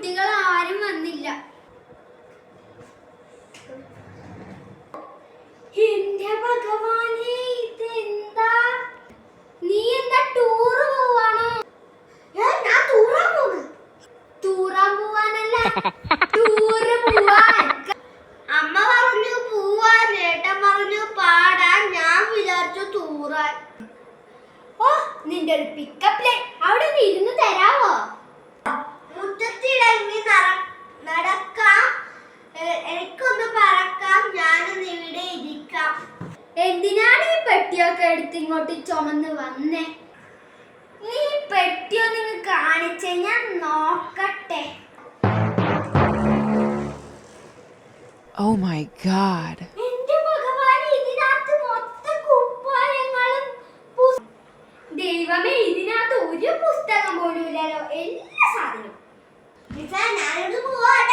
കുട്ടികൾ ആരും വന്നില്ല. എന്റെ ഭഗവാനേ, ഇതെന്താ? നീ എന്താ ടൂർ പോവാണോ? ഞാൻ ടൂറാൻ പോവാനല്ല, ടൂർ പോവാൻ. അമ്മ പറഞ്ഞു പോവാൻ, ഏട്ടൻ പറഞ്ഞു പാടാൻ, ഞാൻ വിചാരിച്ചു ടൂറാൻ. ഓ, നിന്റെ ഒരു പിക്കപ്പ് ലൈൻ. അവിടെ നിന്ന് ഇരുന്ന് തരാവോ? മുറ്റത്തിടങ്ങി നടക്കാം, എനിക്കൊന്ന് പറക്കാം, ഞാനൊന്ന് ഇവിടെ ഇരിക്കാം. എന്തിനാണ് ഈ പെട്ടിയൊക്കെ എടുത്ത് ഇങ്ങോട്ട് ചുമന്ന് വന്നേ? ഈ പെട്ടിയൊന്ന് കാണിച്ചേ, ഞാൻ നോക്കട്ടെ. Oh my God. എന്റെ ഭഗവാനെ, ഇതിനകത്ത് മൊത്തം കുപ്പായങ്ങളും. ദൈവമേ, ഇതിനകത്ത് ഒരു പുസ്തകം പോലും ഇല്ലല്ലോ. എല്ലാ സാധനവും. ഞാനൊന്ന് പോവാൻ.